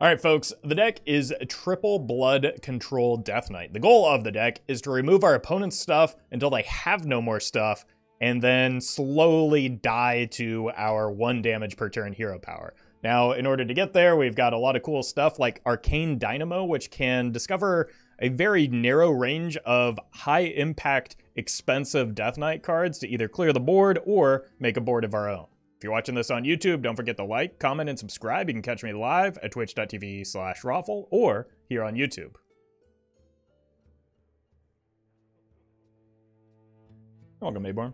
All right, folks, the deck is Triple Blood Control Death Knight. The goal of the deck is to remove our opponent's stuff until they have no more stuff, and then slowly die to our 1 damage per turn hero power. Now, in order to get there, we've got a lot of cool stuff like Arcane Dynamo, which can discover a very narrow range of high-impact, expensive Death Knight cards to either clear the board or make a board of our own. If you're watching this on YouTube, don't forget to like, comment, and subscribe. You can catch me live at twitch.tv/Rawful or here on YouTube. Welcome, Mayborn.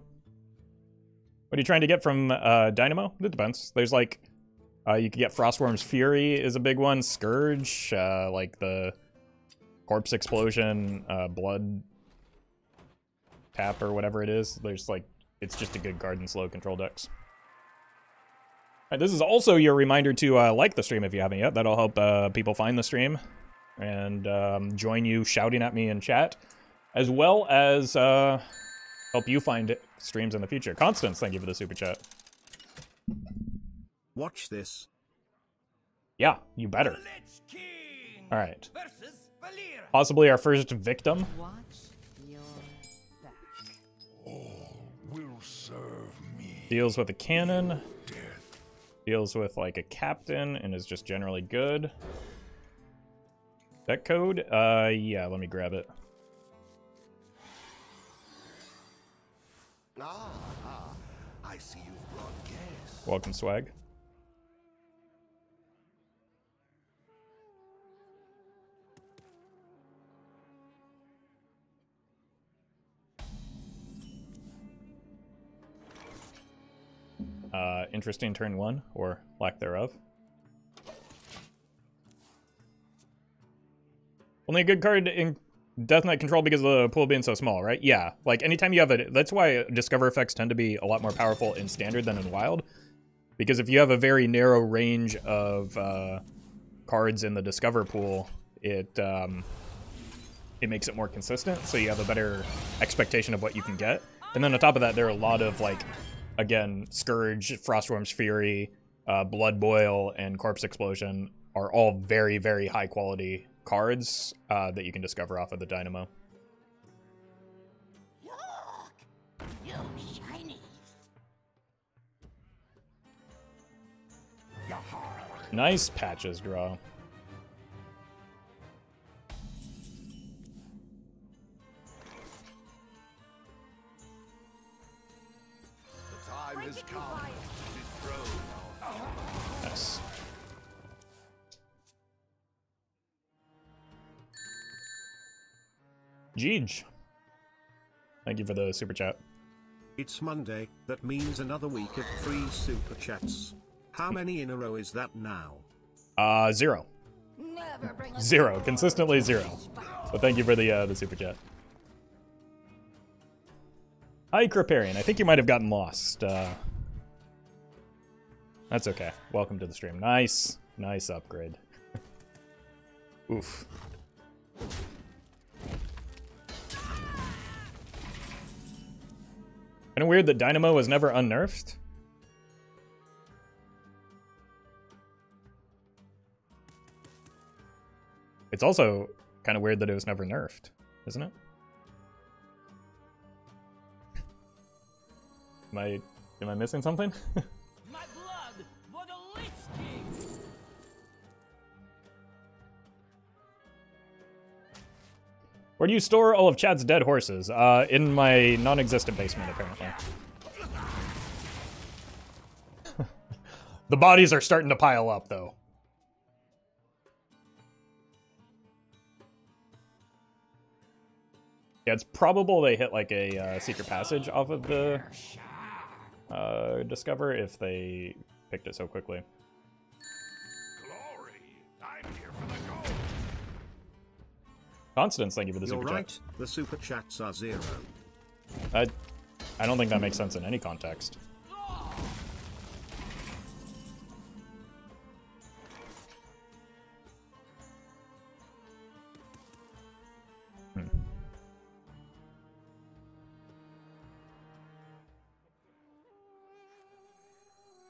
What are you trying to get from Dynamo? It depends. There's like, you could get Frostworm's Fury is a big one, Scourge, like the Corpse Explosion, Blood Tap or whatever it is. There's like, it's just a good card in slow control decks. This is also your reminder to like the stream if you haven't yet. That'll help people find the stream and join you shouting at me in chat, as well as help you find streams in the future. Constance, thank you for the super chat. Watch this. Yeah, you better. All right. Possibly our first victim. Watch your back. All will serve me. Deals with a cannon. Deals with like a captain and is just generally good. Deck code? Yeah, let me grab it. I see you've brought guests. Welcome, Swag. Interesting turn 1, or lack thereof. Only a good card in Death Knight control because of the pool being so small, right? Yeah, like anytime you have a... That's why Discover effects tend to be a lot more powerful in Standard than in Wild. Because if you have a very narrow range of cards in the Discover pool, it makes it more consistent, so you have a better expectation of what you can get. And then on top of that, there are a lot of, like, again, Scourge, Frostworm's Fury, Blood Boil, and Corpse Explosion are all very, very high-quality cards that you can discover off of the Dynamo. Look, you shinies. Nice Patches draw. The time has come to dethrone our Nice. Jeej. Thank you for the super chat. It's Monday, that means another week of free super chats. How many in a row is that now? 0. Never bring a 0. Consistently 0. But thank you for the super chat. Hi, Kriparian. I think you might have gotten lost. That's okay. Welcome to the stream. Nice. Nice upgrade. Oof. Kind of weird that Dynamo was never unnerfed. It's also kind of weird that it was never nerfed, isn't it? Am I missing something? My blood for the Lich King! Where do you store all of Chad's dead horses? In my non-existent basement, apparently. The bodies are starting to pile up, though. Yeah, it's probable they hit like a secret passage off of the Discover if they picked it so quickly. glory. I'm here for the gold. Constance, thank you for the You're super right, chat. the super chats are 0. I don't think that makes sense in any context.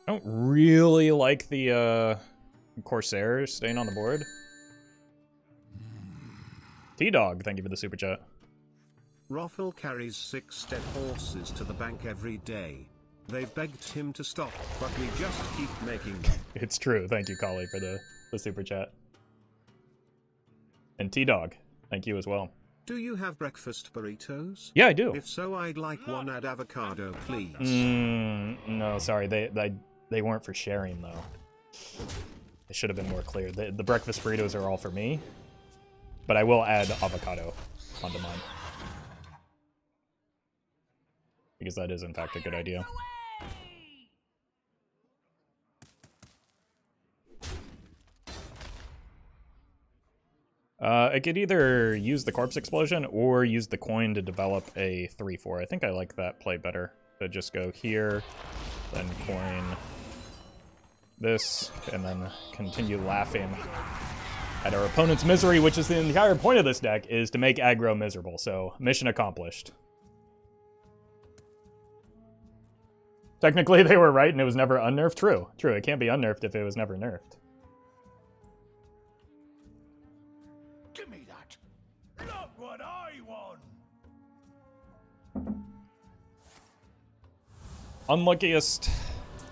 I don't really like the Corsair staying on the board. T-Dog, thank you for the super chat. Roffle carries 6 dead horses to the bank every day. They've begged him to stop, but we just keep making them. It's true. Thank you, Collie, for the super chat. And T-Dog, thank you as well. Do you have breakfast burritos? Yeah, I do. If so, I'd like one add avocado, please. No, sorry. They weren't for sharing, though. It should have been more clear. The breakfast burritos are all for me, but I will add avocado onto mine. Because that is, in fact, a good idea. I could either use the corpse explosion or use the coin to develop a 3-4. I think I like that play better. So just go here, then coin this, and then continue laughing at our opponent's misery, which is the entire point of this deck, is to make aggro miserable. So mission accomplished. Technically, they were right and it was never unnerfed. True. True. It can't be unnerfed if it was never nerfed. Give me that. Not what I want. Unluckiest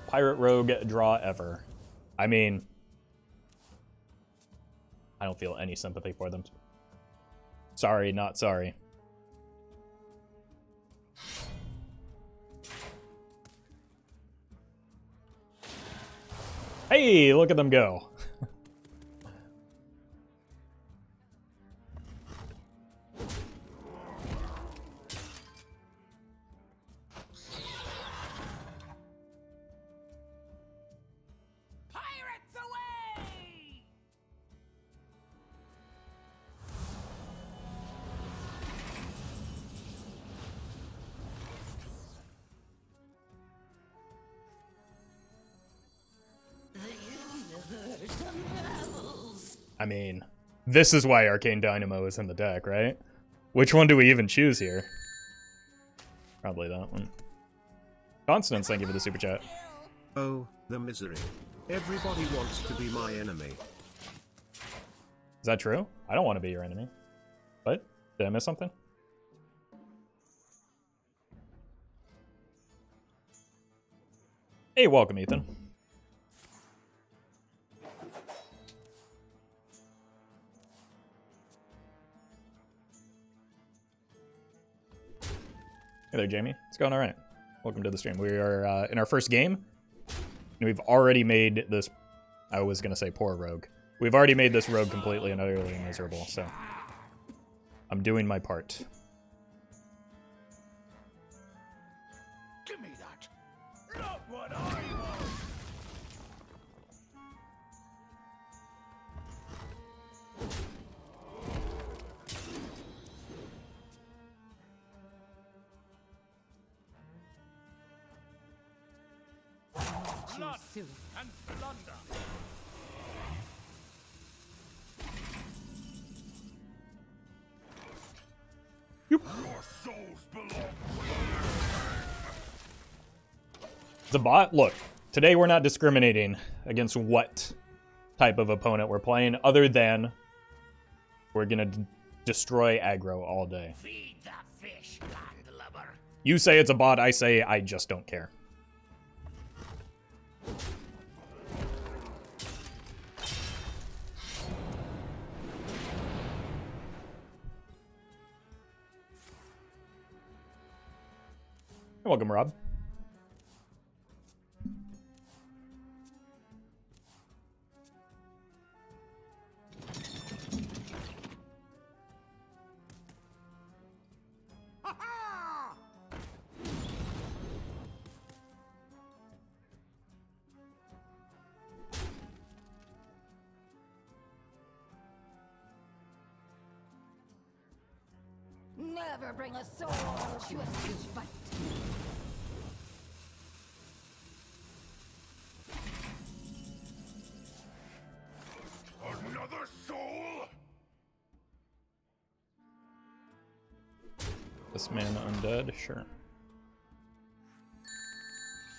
pirate rogue draw ever. I mean, I don't feel any sympathy for them. Sorry, not sorry. Hey, look at them go. Pirates away! I mean, this is why Arcane Dynamo is in the deck, right? Which one do we even choose here? Probably that one. Constance, thank you for the super chat. Oh, the misery. Everybody wants to be my enemy. Is that true? I don't want to be your enemy. What? Did I miss something? Hey, welcome, Ethan. Hey there, Jamie. It's going all right. Welcome to the stream. We are in our first game, and we've already made this... I was going to say poor rogue. We've already made this rogue completely and utterly miserable, so... I'm doing my part. Give me that. Not what I want. Blood and plunder. Your souls belong to The bot, look, today we're not discriminating against what type of opponent we're playing, other than we're gonna destroy aggro all day. Feed the fish, landlubber. You say it's a bot, I say I just don't care. Welcome, Rob. Never bring a sword to a street fight. another soul. This man undead, sure.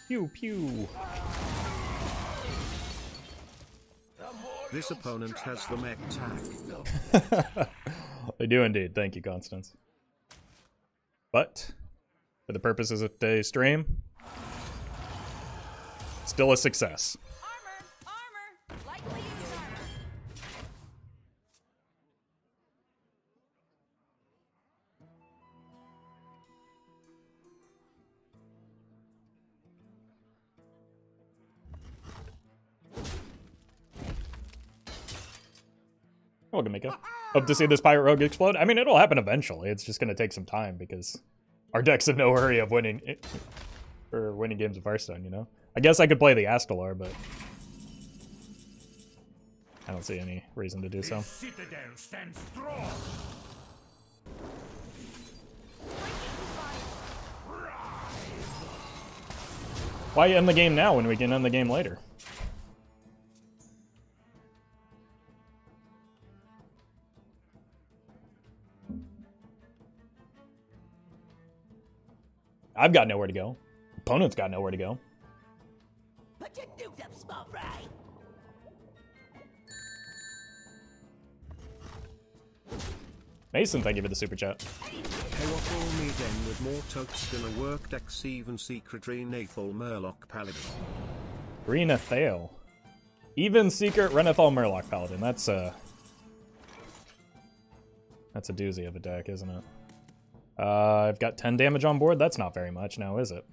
Pew pew. The This opponent has the mech tag. I do indeed. Thank you, Constance. But, for the purposes of today's stream, still a success. Armor! Likely used armor. Welcome, Mika. Hope to see this Pirate Rogue explode. I mean, it'll happen eventually. It's just going to take some time because our deck's in no hurry of winning games of Hearthstone, you know? I guess I could play the Astalar, but I don't see any reason to do so. Citadel stands strong. Why end the game now when we can end the game later? I've got nowhere to go. Opponent's got nowhere to go. Put your dukes up, small fry. Mason, thank you for the super chat. Hewafall me den with more totes than a worked X even secret Renathal Murloc Paladin. Renathal. Even secret Renathal Murloc Paladin. That's a doozy of a deck, isn't it? I've got 10 damage on board. That's not very much now, is it?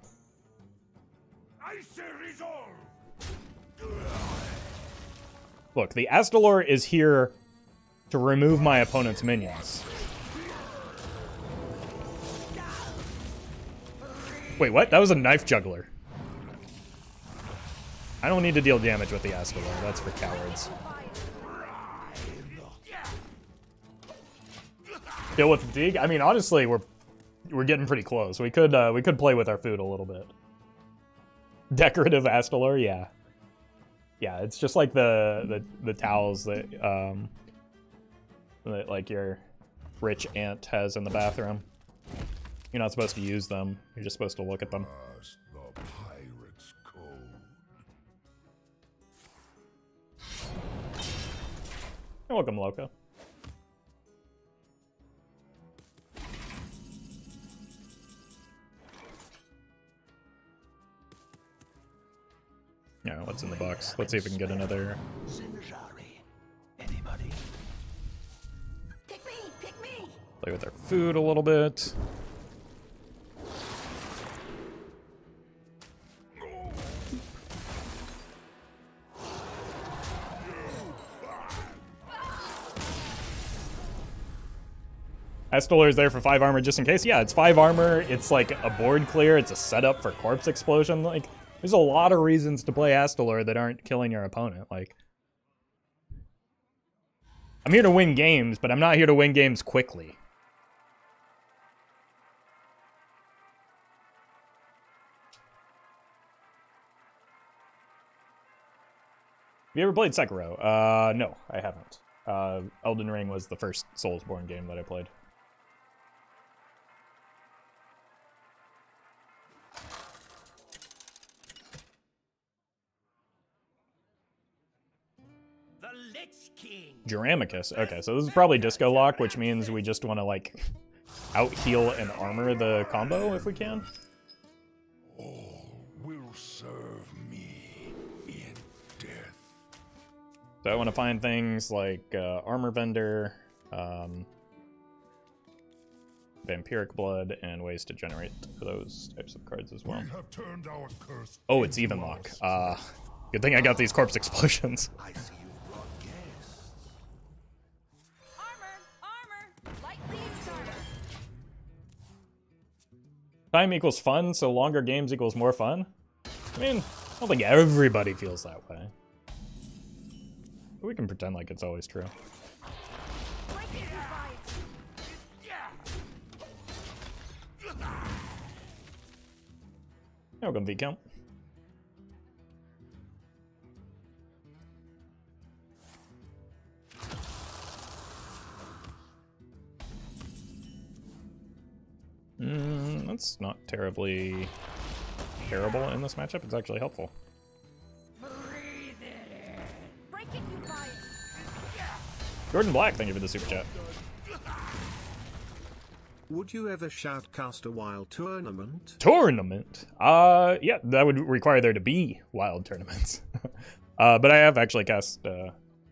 I say resolve. Look, the Astalar is here to remove my opponent's minions. Wait, what? That was a knife juggler. I don't need to deal damage with the Astalar. That's for cowards. Deal with fatigue? I mean, honestly, we're getting pretty close. We could play with our food a little bit. Decorative Astalar, yeah. Yeah, it's just like the towels that like your rich aunt has in the bathroom. You're not supposed to use them. You're just supposed to look at them. The pirate's code. You're welcome, Loco. Yeah, what's in the box? Let's see if we can get another. Anybody? Pick me! Pick me! Play with our food a little bit. Astalar is there for 5 armor just in case. Yeah, it's 5 armor. It's like a board clear. It's a setup for corpse explosion. Like, there's a lot of reasons to play Astalar that aren't killing your opponent. Like, I'm here to win games, but I'm not here to win games quickly. Have you ever played Sekiro? No, I haven't. Elden Ring was the first Soulsborne game that I played. The Lich King. Juramicus. Okay, so this is probably Disco Lock, which means we just want to, like, out-heal and armor the combo if we can. All will serve me in death. So I want to find things like Armor Vendor, Vampiric Blood, and ways to generate those types of cards as well. We have turned our curse. Oh, it's Even Lock. Good thing I got these corpse explosions. I see you brought guests. Armor! Armor! Lightly used armor. Time equals fun, so longer games equals more fun? I mean, I don't think everybody feels that way. But we can pretend like it's always true. Break it, you fight. Welcome, V-Count. That's not terribly terrible in this matchup. It's actually helpful. Break it, you fight. Gordon Black, thank you for the super chat. Would you ever shoutcast a wild tournament? Tournament? Yeah, that would require there to be wild tournaments. But I have actually cast,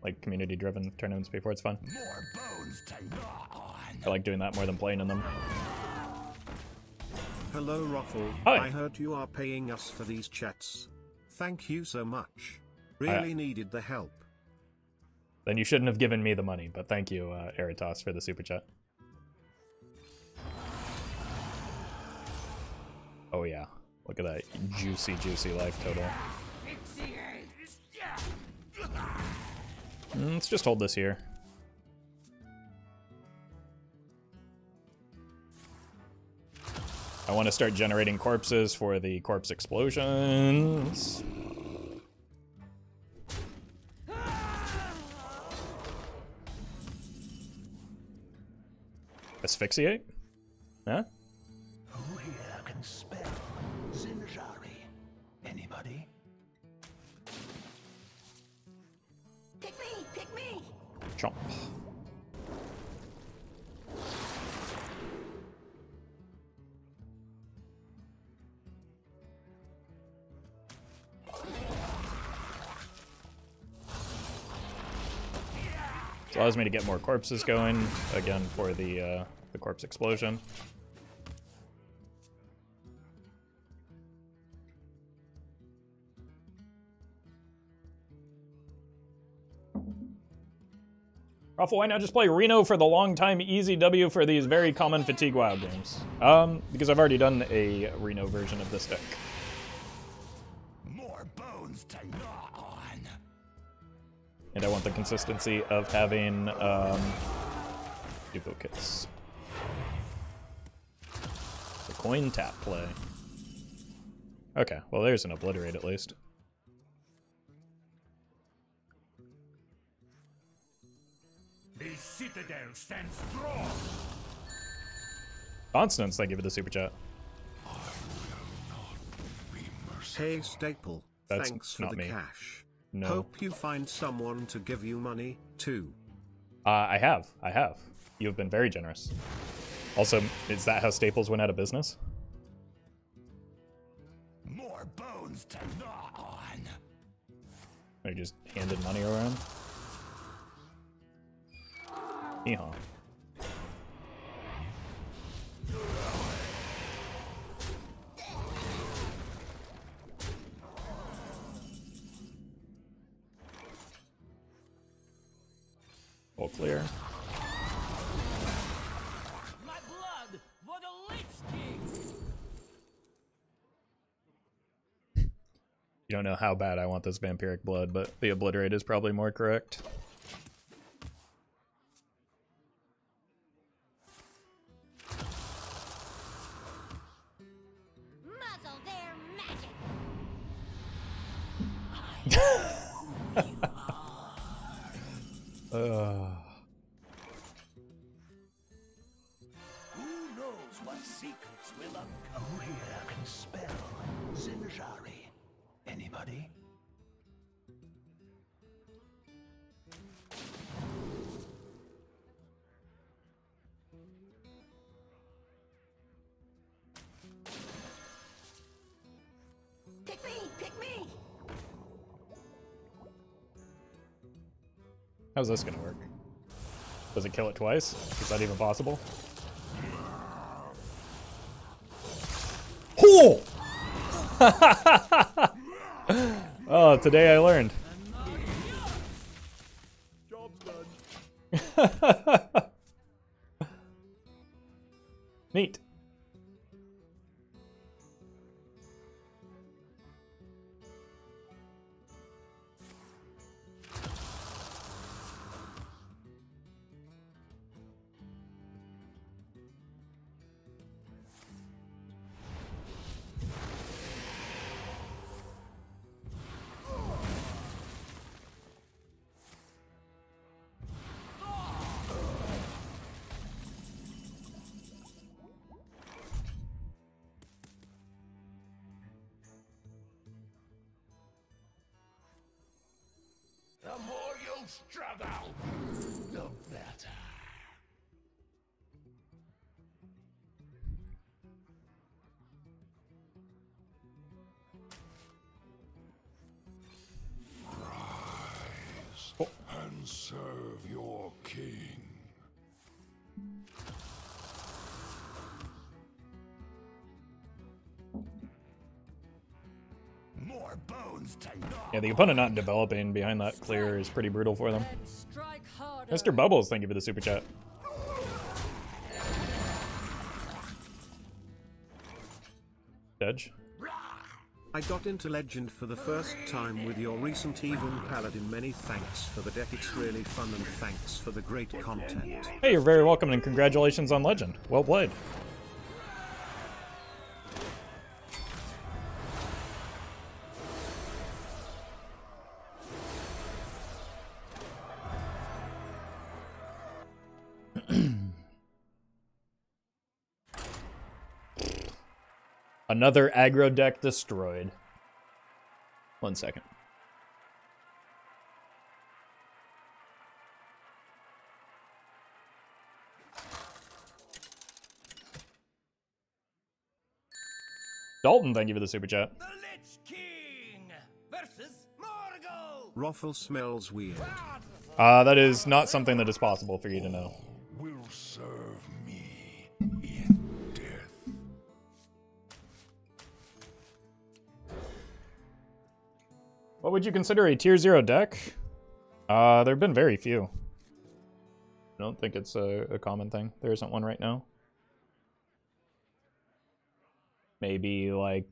like, community-driven tournaments before. It's fun. More bones to gnaw on. I like doing that more than playing in them. Hello Ruffle, Hi. I heard you are paying us for these chats. Thank you so much. Really needed the help. Then you shouldn't have given me the money, but thank you, Eritos, for the super chat. Oh yeah, look at that juicy, juicy life total. Let's just hold this here. I want to start generating corpses for the corpse explosions. Asphyxiate? Huh? Who here can spell Zinjari? Anybody? Pick me! Pick me! Chomp. It allows me to get more corpses going, again, for the corpse explosion. Ruffle, why not just play Reno for the long time easy W for these very common Fatigue WoW games? Because I've already done a Reno version of this deck. More bones to gnaw on. And I want the consistency of having duplicates. The coin tap play. Okay, well there's an obliterate at least. The citadel stands strong. Constance, thank you for the super chat. Hey Staple, That's thanks for not the me. cash. No. Hope you find someone to give you money, too. I have. You have been very generous. Also, is that how Staples went out of business? More bones to gnaw on. They just handed money around? Yeehaw. All clear. My blood for the Lich King! You don't know how bad I want this vampiric blood, but the obliterate is probably more correct. Muzzle their magic! Who knows what secrets will uncover? Who here can spell Zinjari? Anybody? Pick me! Pick me! How's this gonna work? Does it kill it twice? Is that even possible? Oh! Oh, today I learned. Neat. The more you struggle, the serve your king. More bones to gnaw. Yeah, the opponent not developing behind that clear is pretty brutal for them. And strike harder. Mr. Bubbles, thank you for the super chat. Judge. I got into Legend for the first time with your recent Even Paladin. Many thanks for the deck, it's really fun, and thanks for the great content. Hey, you're very welcome and congratulations on Legend. Well played. Another aggro deck destroyed. 1 second. Dalton, thank you for the super chat. The Lich King versus Morgul. Ruffle smells weird. That is not something that is possible for you to know. Will serve me in death. What would you consider a tier 0 deck? There have been very few. I don't think it's a common thing. There isn't one right now. Maybe like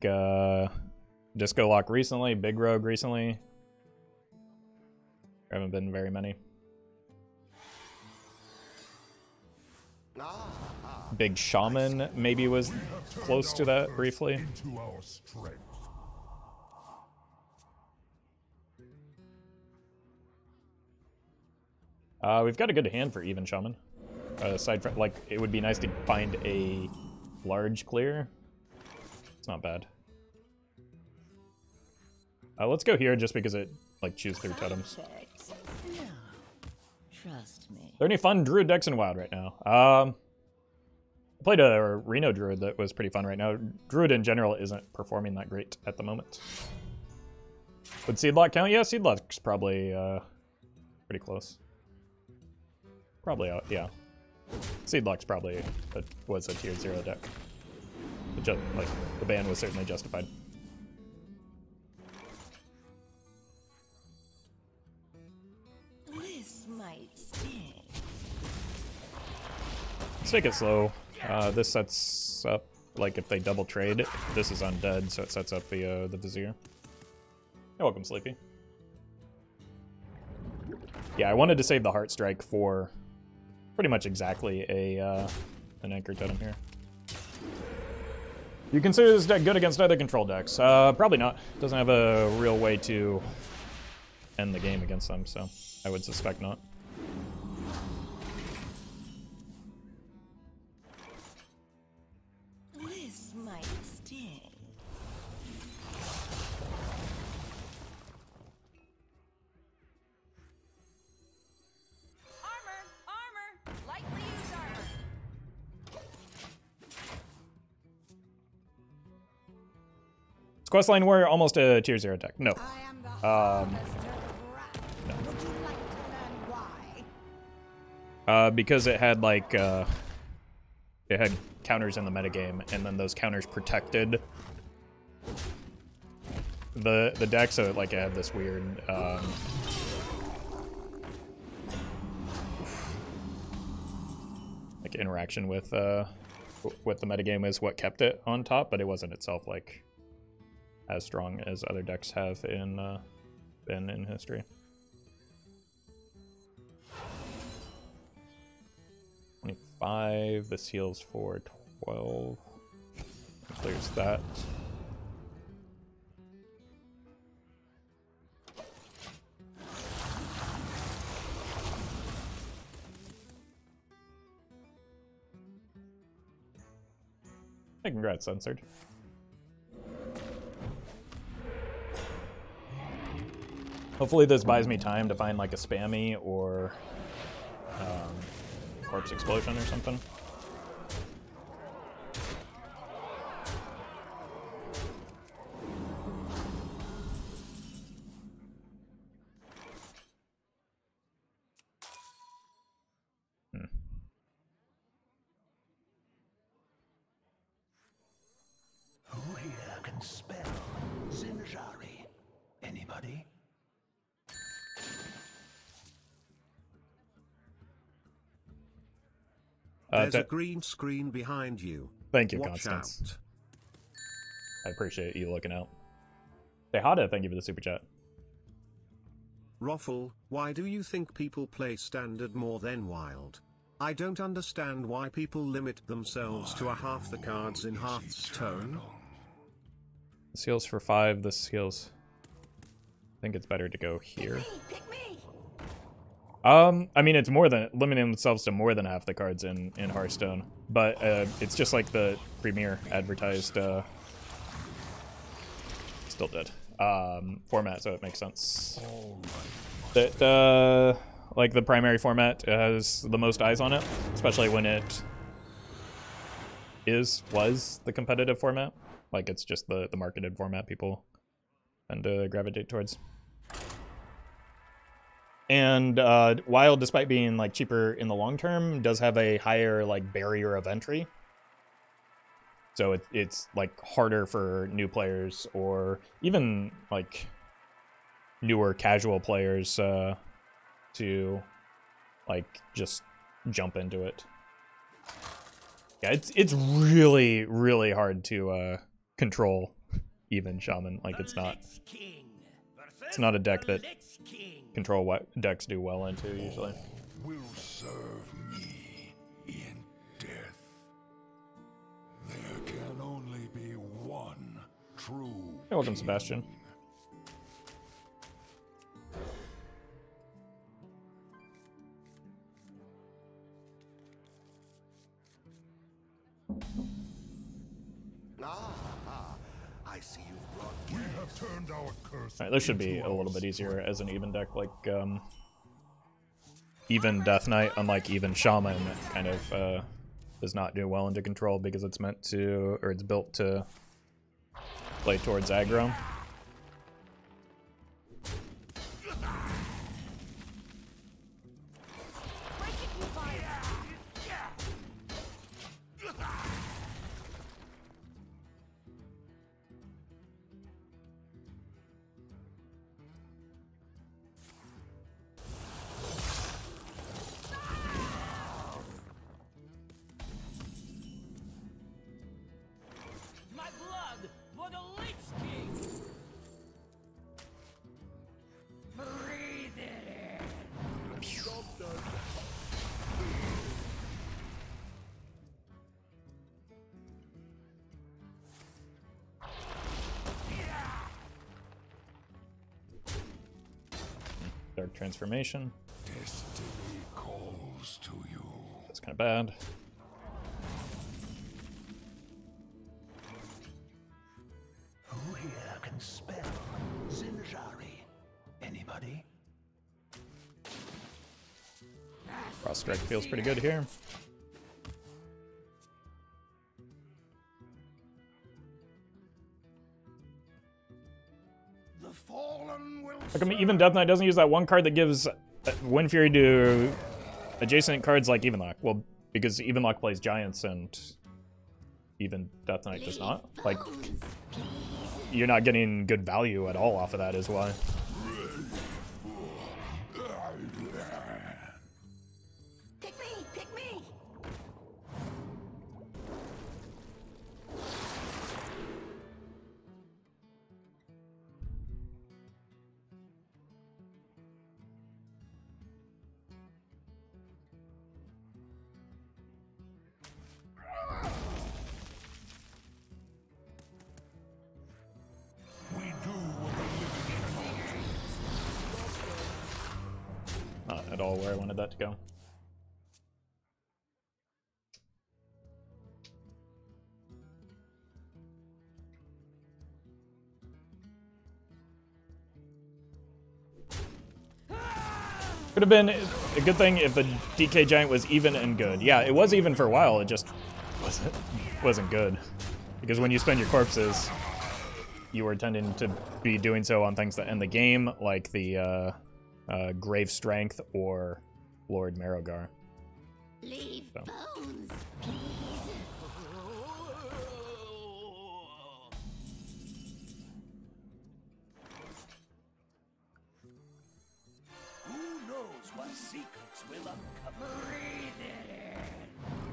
Disco Lock recently, Big Rogue recently. There haven't been very many. Big Shaman maybe was close to that briefly. Into our strength. We've got a good hand for even Shaman. Aside from, like, it would be nice to find a large clear. It's not bad. Let's go here just because it, like, chews through totems. No, trust me. Are there any fun Druid decks in WoW right now? I played a Reno Druid that was pretty fun right now. Druid in general isn't performing that great at the moment. Would Seedlock count? Yeah, Seedlock's probably pretty close. Probably out, yeah. Seedlock's probably was a tier 0 deck. Like, the ban was certainly justified. This might sting. Let's take it slow. This sets up, like, if they double trade, this is undead, so it sets up the Vizier. You're welcome, Sleepy. Yeah, I wanted to save the Heart Strike for pretty much exactly an Anchor Totem here. You consider this deck good against other control decks? Probably not. Doesn't have a real way to end the game against them, so I would suspect not. This might sting. Armor! Lightly use armor! Is Questline Warrior almost a tier 0 deck? No. I am the harvester of wrath. no. Would you like to learn why? Because it had, like, it had counters in the metagame, and then those counters protected the deck, so like it had this weird like interaction with the metagame is what kept it on top, but it wasn't itself like as strong as other decks have been in history. This heals for 12. Clears that. Hey, congrats, Censored. Hopefully this buys me time to find like a spammy or Corpse Explosion or something. There's a green screen behind you. Thank you, Watch Constance. out. I appreciate you looking out. Tejada, thank you for the super chat. Roffle, why do you think people play standard more than wild? I don't understand why people limit themselves to a half the cards in Hearthstone. This heals for 5, this heals... I think it's better to go here. Pick me! I mean, it's more than limiting themselves to more than half the cards in Hearthstone, but it's just like the Premier advertised. Still dead. Format, so it makes sense. That like the primary format has the most eyes on it, especially when it was the competitive format. Like it's just the marketed format people tend to gravitate towards. And Wild, despite being like cheaper in the long term, does have a higher like barrier of entry. So it's like harder for new players or even like newer casual players to like just jump into it. Yeah, it's really, really hard to control even Shaman. Like it's not a deck that control what decks do well into usually. Will serve me in death. There can only be one true. Hey, welcome, Sebastian. I see you've brought We have turned our curse. Alright, this should be a little bit easier as an even deck, like even Death Knight, unlike even Shaman, kind of does not do well into control because it's meant to, or it's built to play towards aggro. My blood for the Lich King! Breathe it in! Dark Transformation. Destiny calls to you. That's kind of bad. Who here can spell Zinjari? Anybody? Frost Strike feels pretty good here. The fallen will. How come even Death Knight doesn't use that one card that gives Wind Fury to adjacent cards like Evenlock? Well, because Evenlock plays Giants and even Death Knight does not. Like, you're not getting good value at all off of that is why. Pick me! Pick me! We do what the living cannot. Not at all where I wanted that to go. Could have been a good thing if the DK Giant was even and good. Yeah, it was even for a while, it just wasn't good. Because when you spend your corpses, you were tending to be doing so on things that end the game, like the Grave Strength or Lord Marrowgar. Leave So. bones, please. Who knows what secrets will uncover? Breathe it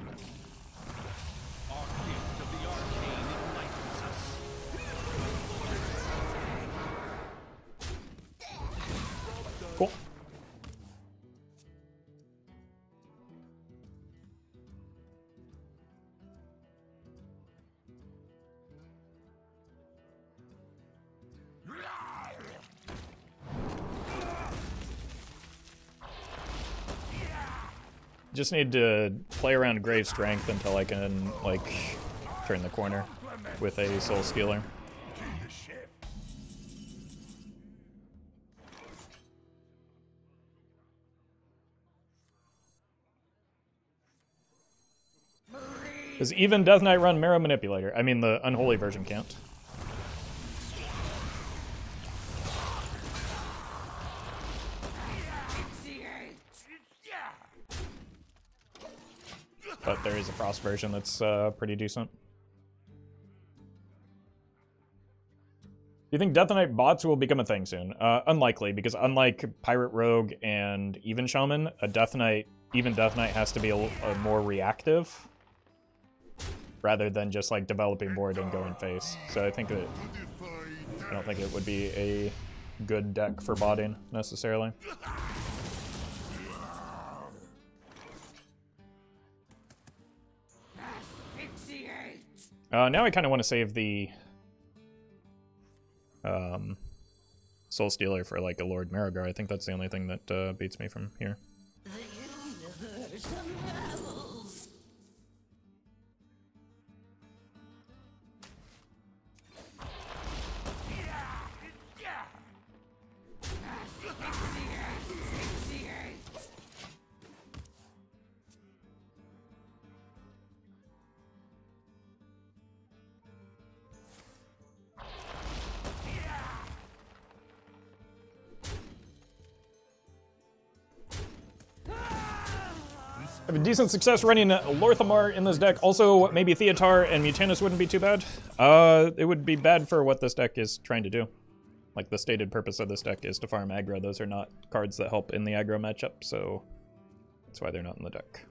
in. Our gift of the arcane enlightens us. Cool. Just need to play around Grave Strength until I can, like, turn the corner with a Soul Stealer. Does even Death Knight run Marrow Manipulator? I mean, the Unholy version can't. But there is a Frost version that's pretty decent. Do you think Death Knight bots will become a thing soon? Unlikely, because unlike Pirate Rogue and Even Shaman, a Death Knight, even Death Knight has to be a more reactive rather than just like developing board and going face. So I think that I don't think it would be a good deck for botting necessarily. Now I kind of want to save the Soul Stealer for like a Lord Marigar. I think that's the only thing that beats me from here. The universe unravels. I have a decent success running Lorthamar in this deck. Also, maybe Theotar and Mutanus wouldn't be too bad. It would be bad for what this deck is trying to do. Like, the stated purpose of this deck is to farm aggro. Those are not cards that help in the aggro matchup, so that's why they're not in the deck.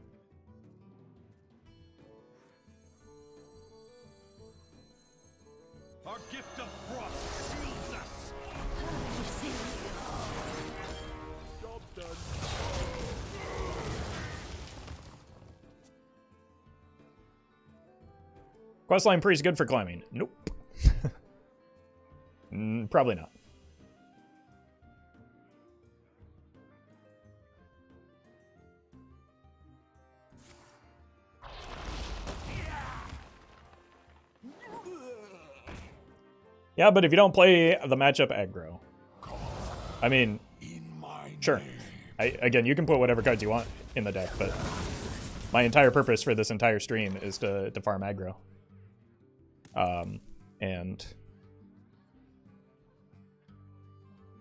Our gift of frost shields us. Job done. Questline Priest good for climbing? Nope. Probably not. Yeah, but if you don't play the matchup aggro, I mean, sure. Again, you can put whatever cards you want in the deck, but my entire purpose for this entire stream is to farm aggro. And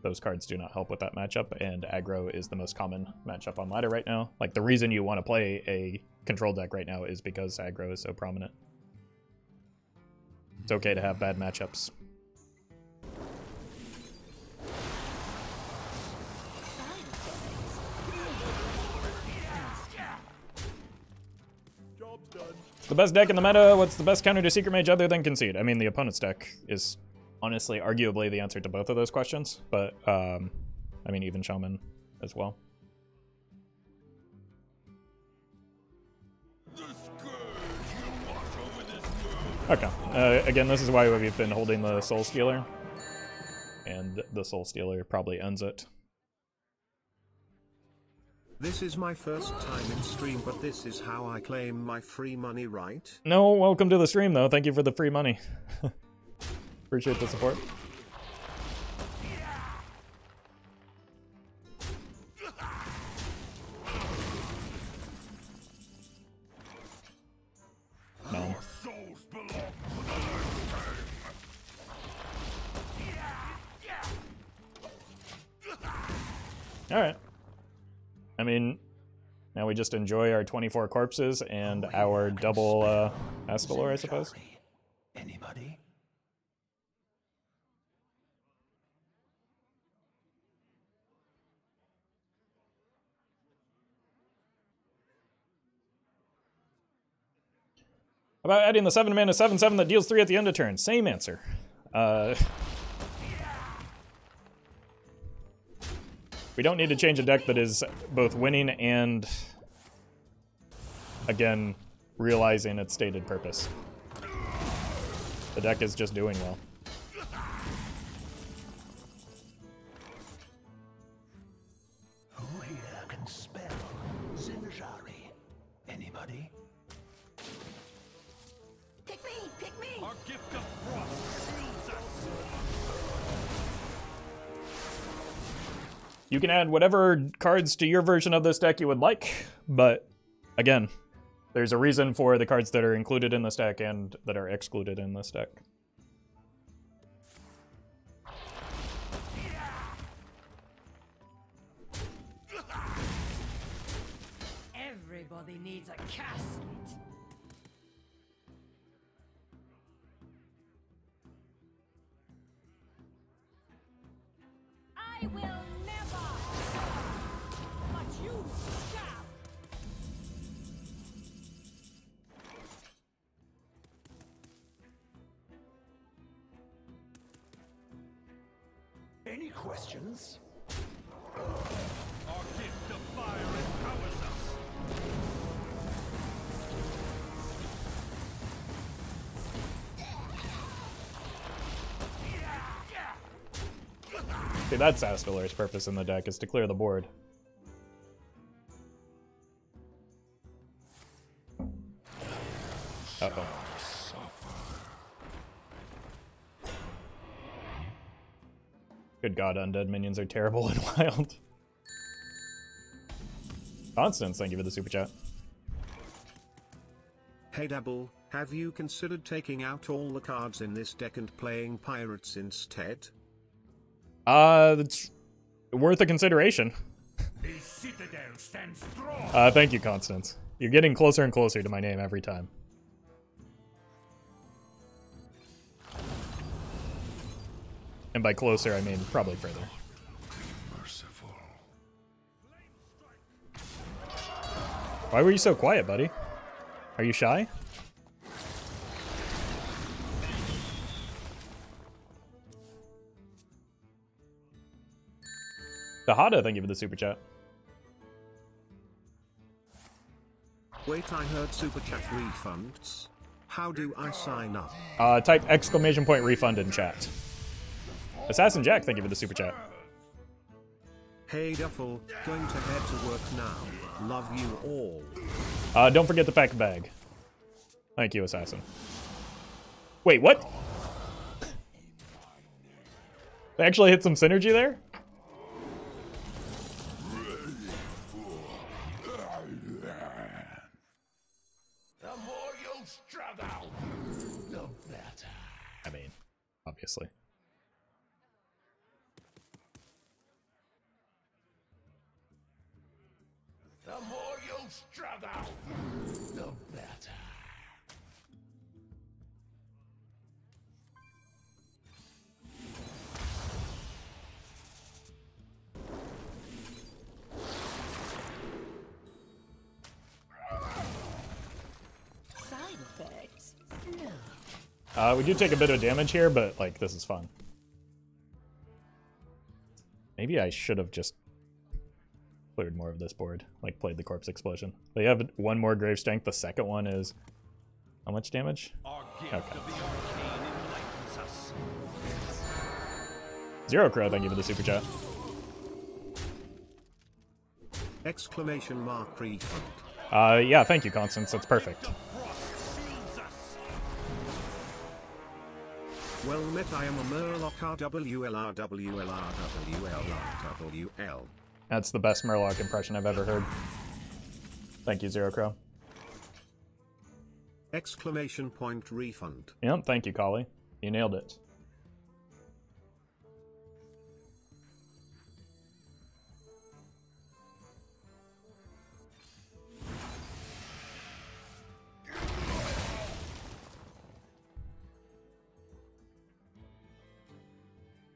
those cards do not help with that matchup, and aggro is the most common matchup on ladder right now. Like, the reason you want to play a control deck right now is because aggro is so prominent. It's okay to have bad matchups. It's the best deck in the meta. What's the best counter to Secret Mage other than Concede? I mean, the opponent's deck is honestly arguably the answer to both of those questions, but I mean, even Shaman as well. Okay, again, this is why we've been holding the Soul Stealer, and the Soul Stealer probably ends it. This is my first time in stream, but this is how I claim my free money, right? No, welcome to the stream, though. Thank you for the free money. Appreciate the support. No. Alright. I mean, now we just enjoy our 24 corpses and our double Astalor, I suppose. Anybody? About adding the 7-mana 7/7 that deals 3 at the end of turn? Same answer. We don't need to change a deck that is both winning and, again, realizing its stated purpose. The deck is just doing well. Who here can spell Zinjari? Anybody? Pick me! Pick me! Our gift of frost shields us. You can add whatever cards to your version of this deck you would like, but again, there's a reason for the cards that are included in this deck and that are excluded in this deck. Everybody needs a casket. I will never. But you shall. Any questions? Our gift of fire empowers us. See, that's Astalar's purpose in the deck, is to clear the board. Uh-oh. Good god, undead minions are terrible and wild. Constance, thank you for the super chat. Hey Dabble, have you considered taking out all the cards in this deck and playing pirates instead? That's worth a consideration. The citadel stands strong. Thank you, Constance. You're getting closer and closer to my name every time. And by closer, I mean probably further. Merciful. Why were you so quiet, buddy? Are you shy? Dahada, thank you for the super chat. Wait, I heard super chat refunds. How do I sign up? Type ! refund in chat. Assassin Jack, thank you for the super chat. Hey Duffel, going to head to work now. Love you all. Don't forget the pack bag. Thank you, Assassin. Wait, what? They actually hit some synergy there? The more you struggle, the better. I mean, obviously. The more you struggle, the better. Side effects? No. We do take a bit of damage here, but, like, this is fun. Maybe I should have just cleared more of this board, like played the Corpse Explosion. But you have one more Grave Strength. The second one is how much damage? Our gift Okay. of the arcane enlightens us. Zero Crow, thank you for the super chat. Exclamation mark refund. Yeah, thank you, Constance. That's perfect. The frost shields us. Well met, I am a Murloc RWLRWLRWLRWL. That's the best Murloc impression I've ever heard. Thank you, Zero Crow. Exclamation point refund. Yep, thank you, Collie. You nailed it.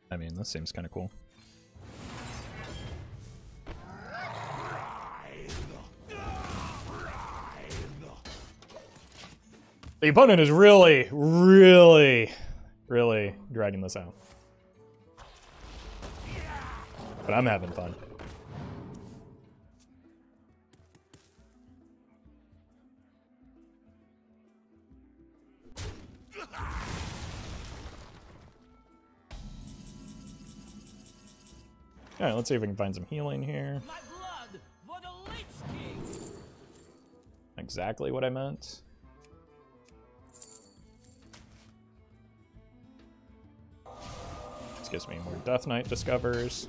I mean, this seems kind of cool. The opponent is really, really, really dragging this out. But I'm having fun. Alright, let's see if we can find some healing here. My blood for the Lich King. Exactly what I meant. This gives me more Death Knight discovers.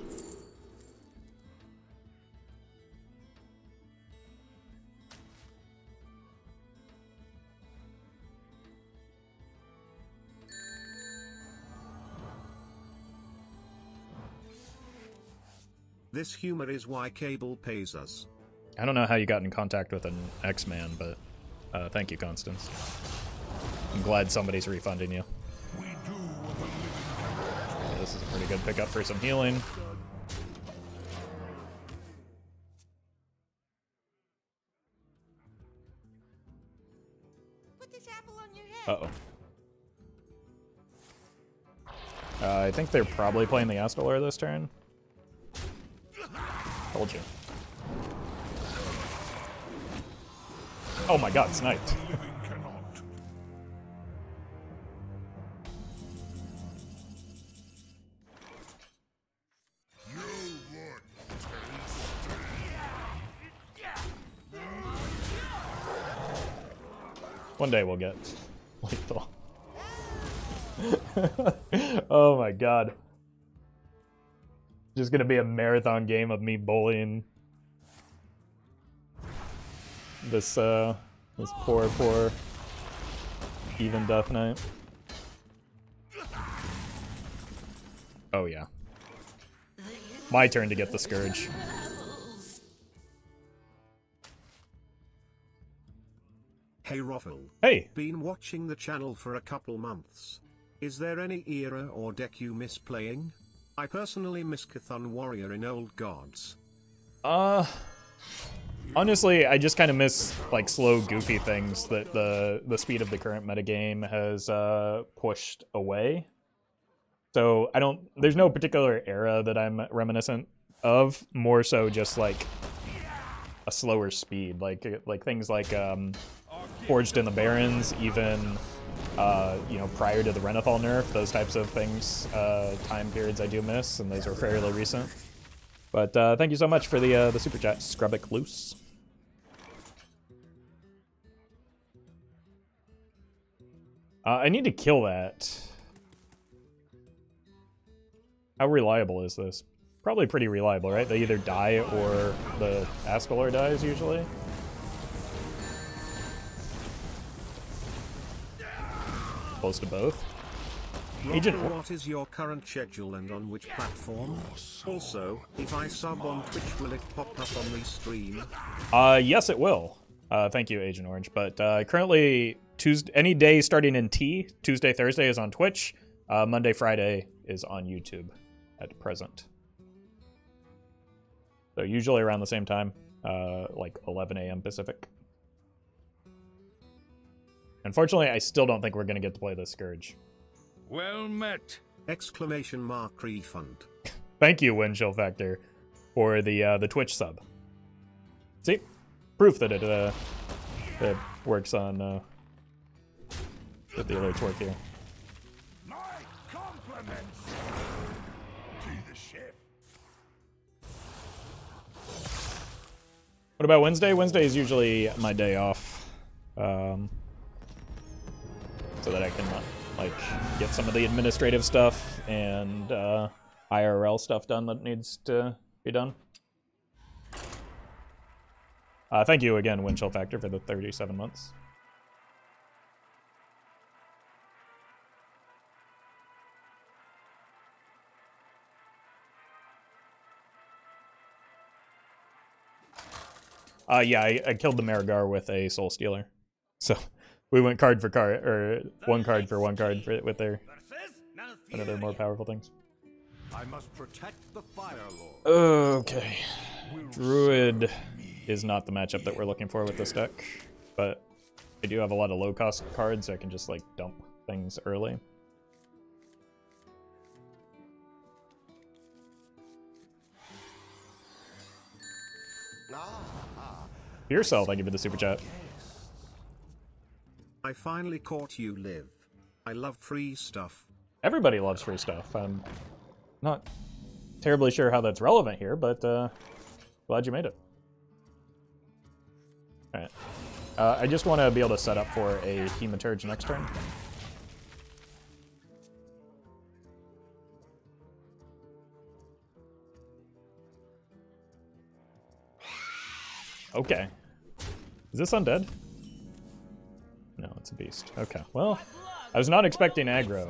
This humor is why cable pays us. I don't know how you got in contact with an X-Man, but thank you, Constance. I'm glad somebody's refunding you. Yeah, this is a pretty good pickup for some healing. Put this apple on your head. Uh-oh. I think they're probably playing the Astelar this turn. Told you. Oh my god, sniped. One day we'll get lethal. Oh my god. Just gonna be a marathon game of me bullying this this poor even Death Knight. Oh yeah. My turn to get the Scourge. Hey Roffle. Hey! Been watching the channel for a couple months. Is there any era or deck you miss playing? I personally miss Chthon Warrior in Old Gods. Honestly, I just kind of miss like slow, goofy things that the speed of the current metagame has pushed away. So I don't. There's no particular era that I'm reminiscent of. More so, just like a slower speed, like things like Forged in the Barrens, even you know, prior to the Renathal nerf, those types of things, time periods I do miss, and those are fairly recent. But thank you so much for the super chat, Scrubbic Loose. I need to kill that. How reliable is this? Probably pretty reliable, right? They either die or the Astelar dies usually. Close to both. Agent, what is your current schedule and on which platform? Also, if I sub on Twitch, will it pop up on the stream? Yes, it will. Thank you, Agent Orange. But currently, Tuesday, any day starting in T, Tuesday, Thursday is on Twitch. Monday, Friday is on YouTube at present. So usually around the same time, like 11 a.m. Pacific. Unfortunately, I still don't think we're going to get to play this Scourge. Well met! Exclamation mark refund. Thank you, Windchill Factor, for the Twitch sub. See? Proof that it works on, that the alerts work here. My compliments to the chef. What about Wednesday? Wednesday is usually my day off. So that I can, like, get some of the administrative stuff and IRL stuff done that needs to be done. Thank you again, Windchill Factor, for the 37 months. Yeah, I killed the Marigar with a Soul Stealer. So we went card for card, or one card for one card for, with their one of their more powerful things. I must protect the Fire Lord. Okay. Druid is not the matchup that we're looking for with this deck, but I do have a lot of low-cost cards, so I can just, like, dump things early. Yourself, I give you the super chat. I finally caught you, Liv. I love free stuff. Everybody loves free stuff. I'm not terribly sure how that's relevant here, but glad you made it. Alright. I just want to be able to set up for a Hematurge next turn. Okay. Is this undead? No, it's a beast. Okay, well, I was not expecting aggro.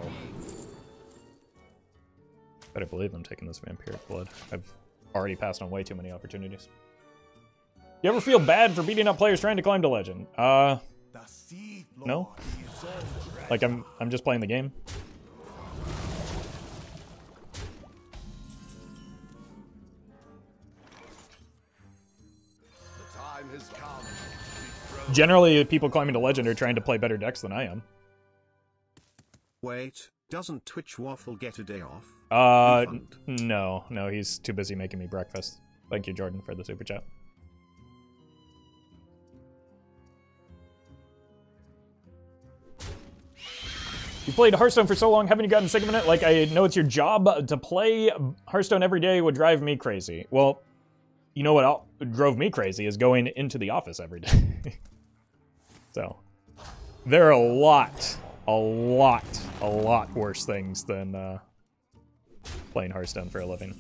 Better believe I'm taking this vampiric blood. I've already passed on way too many opportunities. You ever feel bad for beating up players trying to climb to legend? No. Like I'm just playing the game. Generally, people climbing to legend are trying to play better decks than I am. Wait, doesn't Twitch Waffle get a day off? No, he's too busy making me breakfast. Thank you, Jordan, for the super chat. You played Hearthstone for so long, haven't you gotten sick of it? Like, I know it's your job to play Hearthstone every day would drive me crazy. Well, you know what drove me crazy is going into the office every day. So, there are a lot worse things than playing Hearthstone for a living.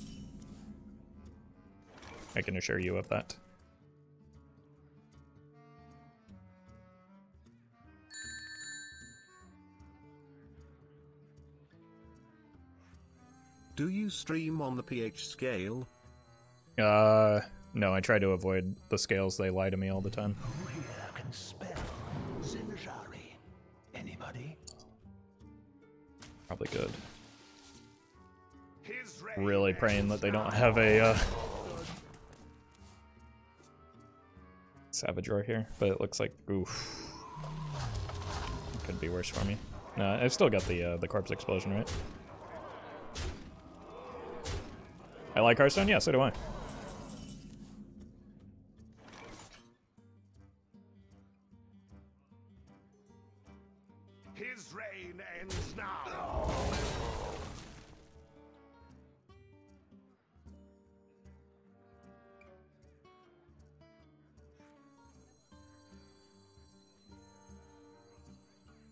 I can assure you of that. Do you stream on the PH scale? No, I try to avoid the scales. They lie to me all the time. Who here can spell Sinjari? Anybody? Probably good. Really praying that they don't have a Savage Roar here, but it looks like oof. It could be worse for me. No, I've still got the Corpse Explosion, right? I like Hearthstone, yeah, so do I. His reign ends now.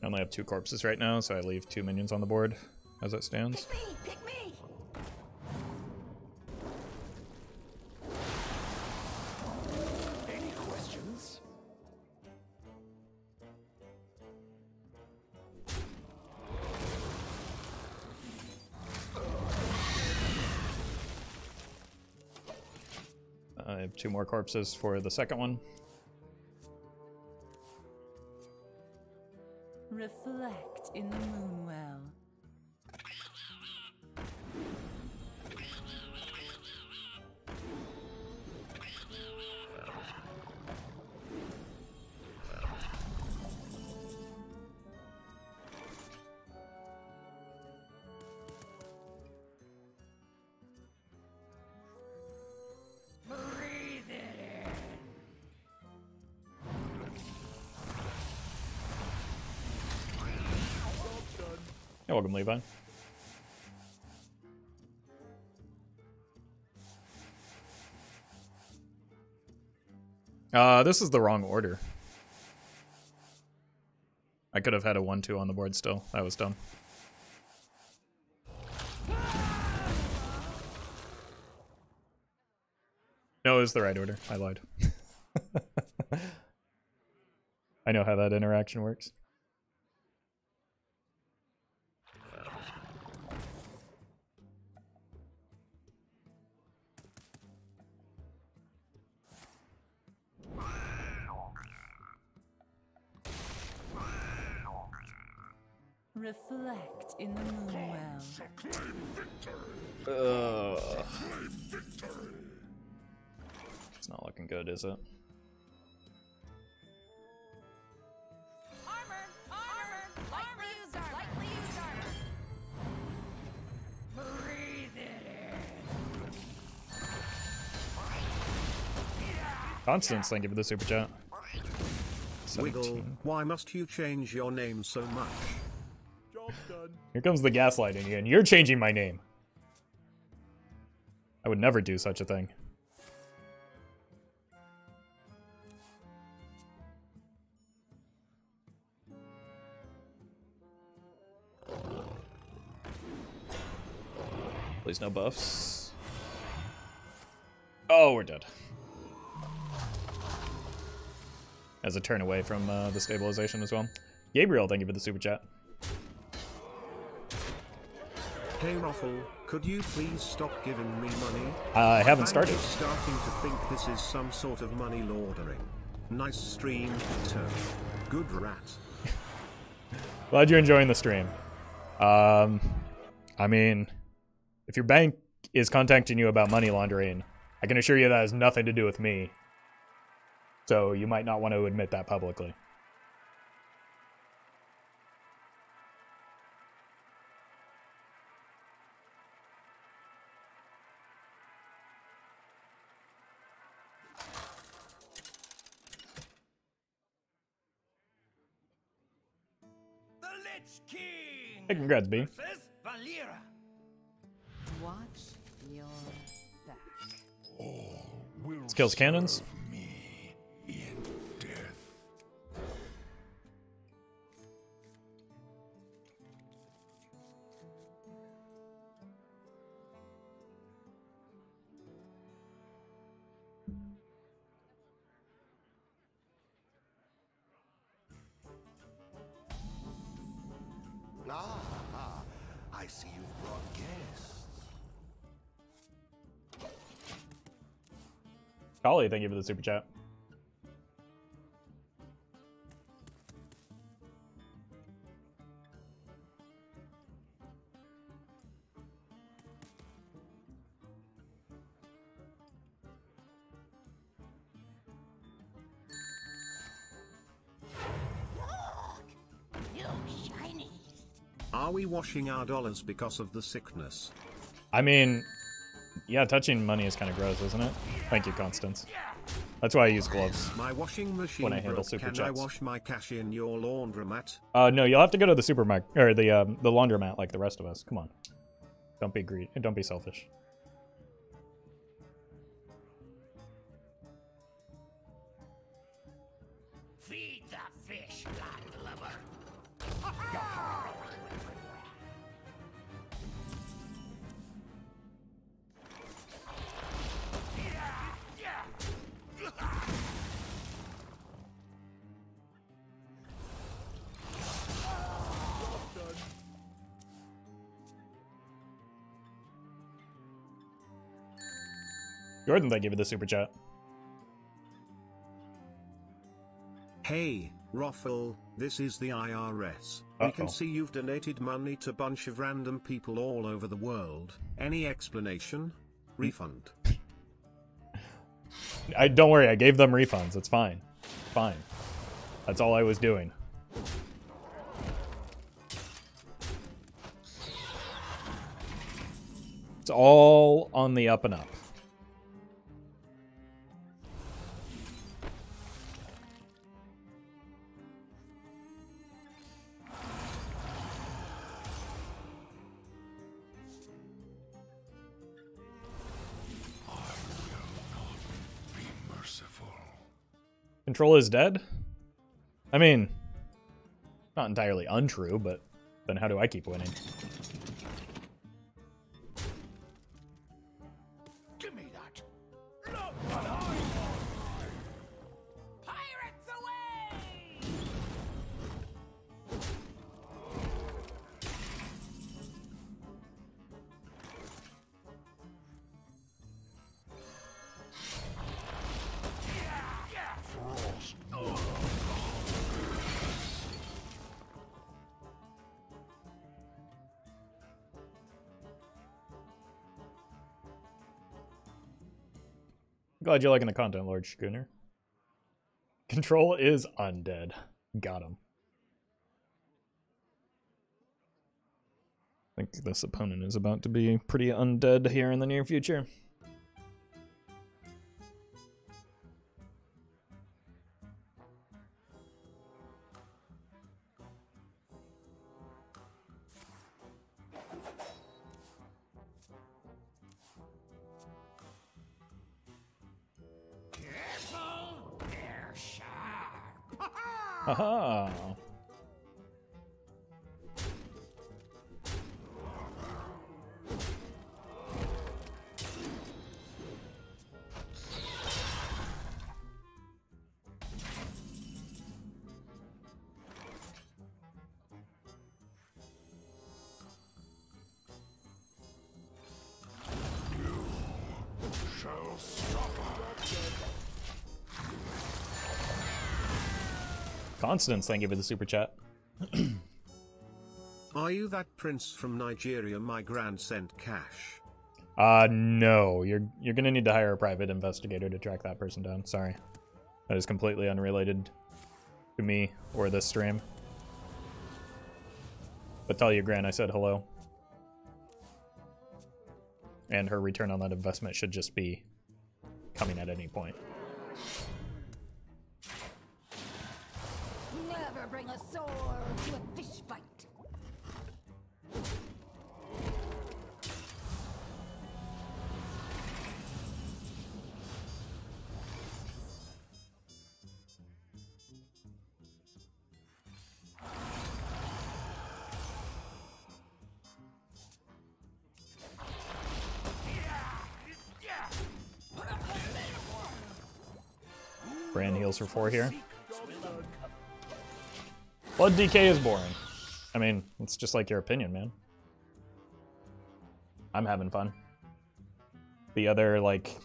I only have 2 corpses right now, so I leave 2 minions on the board as it stands. Pick me! Pick me! Any questions? I have 2 more corpses for the second one. Reflect in the Moonwell. Breathe it in. You're welcome, Levi. This is the wrong order. I could have had a 1-2 on the board still. That was dumb. No, it was the right order. I lied. I know how that interaction works. Reflect in the Moonwell. It's not looking good, is it? Constance, thank you for the super chat. Wiggle, 17. why must you change your name so much? Job's done. Here comes the gaslighting again. You're changing my name. I would never do such a thing. Please no buffs. Oh, we're dead. As a turn away from the stabilization as well. Gabriel, thank you for the super chat. Hey Ruffle, could you please stop giving me money? I haven't started. I'm starting to think this is some sort of money laundering. Nice stream, turn. Good rat. Glad you're enjoying the stream. I mean, if your bank is contacting you about money laundering, I can assure you that has nothing to do with me. So you might not want to admit that publicly. The Lich King! Hey, congrats, B. Versus Valera. Watch your back. Skills cannons. Me in death. Ah, I see you've brought guests. Kali, thank you for the super chat. New shinies. Are we washing our dollars because of the sickness? I mean, yeah, touching money is kind of gross, isn't it? Thank you, Constance. That's why I use gloves. My washing machine When I handle broke. super Can I chats. wash my cash in your laundromat? No, you'll have to go to the supermarket or the laundromat like the rest of us. Come on, don't be greedy. Don't be selfish. Feed the fish, landlubber. Jordan, thank you for the super chat. Hey, Ruffle, this is the IRS. We can Uh-oh. see you've donated money to bunch of random people all over the world. Any explanation? Refund. Don't worry, I gave them refunds. It's fine. Fine. That's all I was doing. It's all on the up and up. Be merciful. Control is dead? I mean, not entirely untrue, but then how do I keep winning? Give me that. Pirates away! Glad you're liking the content, Lord Schooner. Control is undead. Got him. I think this opponent is about to be pretty undead here in the near future. Aha! Constance, thank you for the super chat. Are you that prince from Nigeria my grand sent cash? No. You're gonna need to hire a private investigator to track that person down. Sorry. That is completely unrelated to me or this stream. But tell your gran I said hello. And her return on that investment should just be coming at any point. Never bring a sword to a fish fight. Bran heals for 4 here. Blood DK is boring. I mean, it's just like your opinion, man. I'm having fun. The other, like,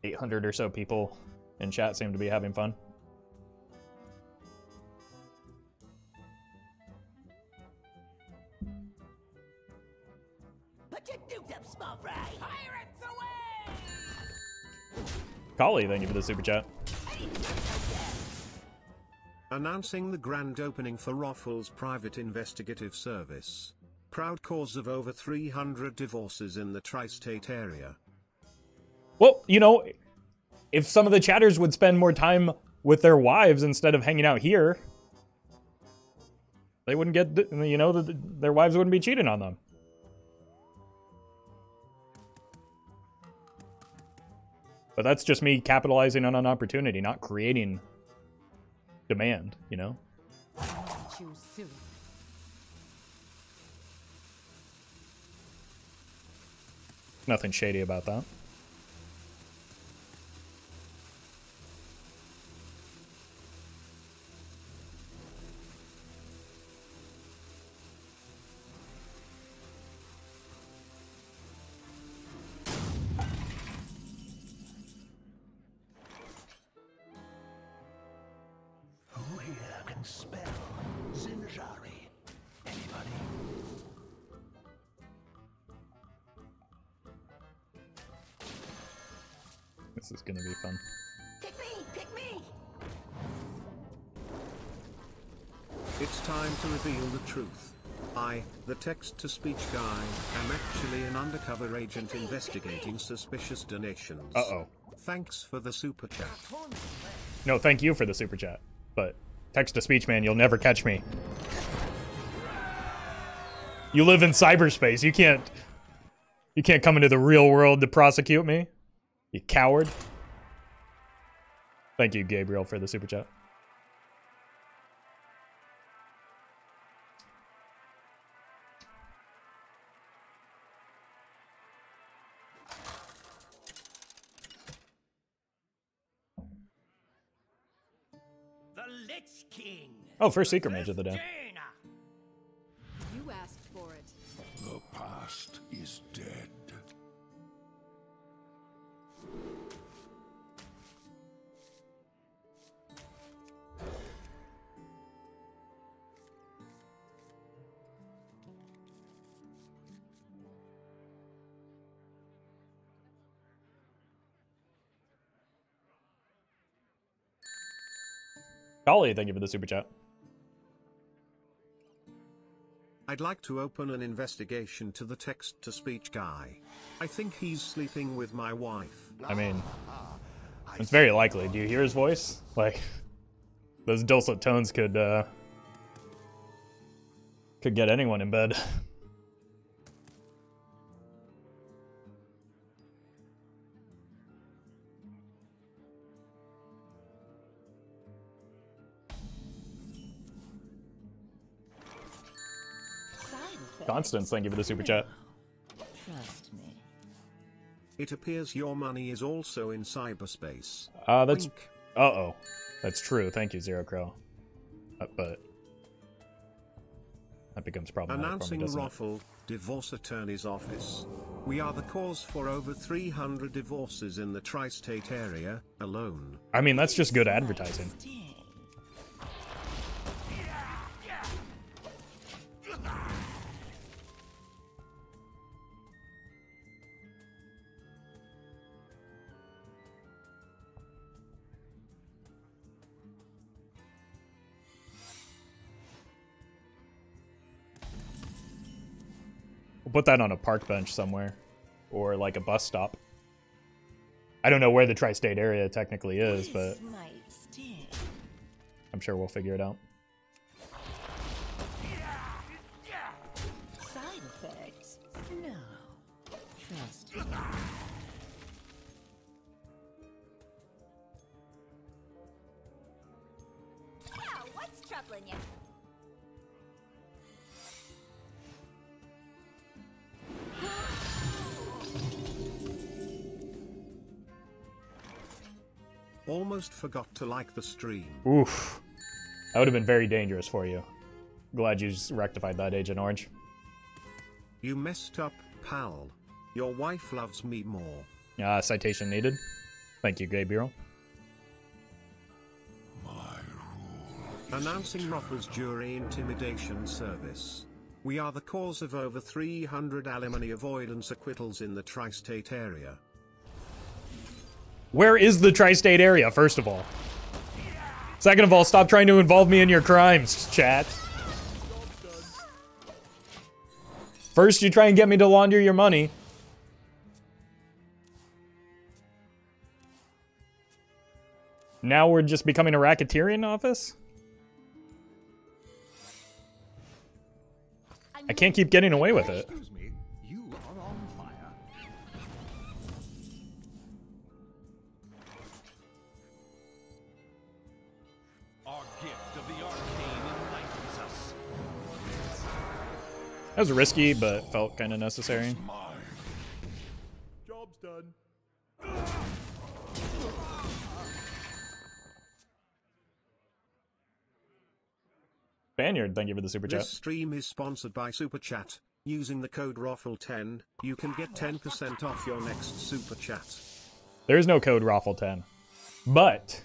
800 or so people in chat seem to be having fun. Put your dukes up, small fry. Pirates away! Kali, thank you for the super chat. Announcing the grand opening for Raffles Private Investigative Service. Proud cause of over 300 divorces in the tri-state area. Well, you know, if some of the chatters would spend more time with their wives instead of hanging out here, they wouldn't get, you know, their wives wouldn't be cheating on them. But that's just me capitalizing on an opportunity, not creating demand, you know? Choose soon. Nothing shady about that. Who here can spell Zinjari? Anybody? This is gonna be fun. Pick me! Pick me! It's time to reveal the truth. I, the text-to-speech guy, am actually an undercover agent investigating suspicious donations. Uh-oh. Thanks for the super chat. No, thank you for the super chat. But text-to-speech, man, you'll never catch me. You live in cyberspace. You can't come into the real world to prosecute me. You coward. Thank you, Gabriel, for the super chat. The Lich King! Oh, first Secret Mage of the day. Jaina! You asked for it. The past is dead. Kali, thank you for the super chat. I'd like to open an investigation to the text-to-speech guy. I think he's sleeping with my wife. I mean, it's very likely. Do you hear his voice? Like, those dulcet tones could get anyone in bed. Constance, thank you for the super chat. Trust me. It appears your money is also in cyberspace. That's... Wink. Uh-oh. That's true. Thank you, Zero Crow. But... that becomes problematic for me, Announcing doesn't it? Ruffle, Divorce Attorney's Office. We are the cause for over 300 divorces in the tri-state area alone. I mean, that's just good advertising. Sting. We'll put that on a park bench somewhere. Or like a bus stop. I don't know where the tri-state area technically is, but This might sting. I'm sure we'll figure it out. Side effects? No. Trust me. Now, what's troubling you? Almost forgot to like the stream. Oof. That would have been very dangerous for you. Glad you just rectified that, Agent Orange. You messed up, pal. Your wife loves me more. Citation needed. Thank you, Gabriel. Announcing Ruffle's jury intimidation service. We are the cause of over 300 alimony avoidance acquittals in the tri-state area. Where is the tri-state area, first of all? Second of all, stop trying to involve me in your crimes, chat. First, you try and get me to launder your money. Now we're just becoming a racketeering office? I can't keep getting away with it. Excuse me, you are on fire. Our gift of the arcane enlightens us. That was risky, but felt kind of necessary. Job's done. Spaniard, thank you for the super chat. This stream is sponsored by Super Chat. Using the code ROFFLE10, you can get 10% off your next Super Chat. There is no code ROFFLE10, but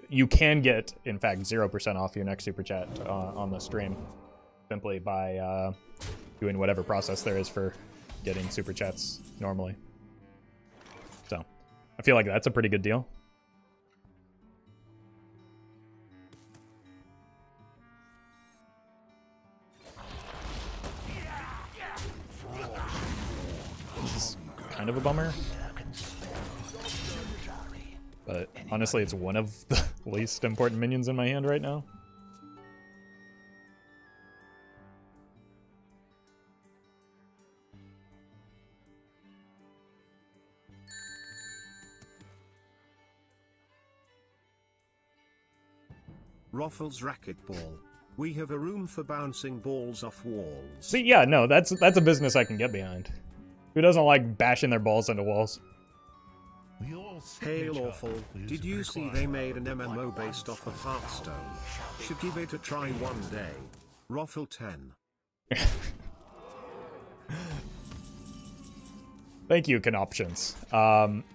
you can get, in fact, 0% off your next super chat on the stream simply by doing whatever process there is for getting super chats normally. So, I feel like that's a pretty good deal. This is kind of a bummer. But honestly, it's one of the least important minions in my hand right now. Ruffles Racquetball. We have a room for bouncing balls off walls. See, yeah, no, that's a business I can get behind. Who doesn't like bashing their balls into walls? Hey Lawful, did you see they made an MMO based off of Hearthstone? Should give it a try one day. Ruffle 10. Thank you, Canoptions.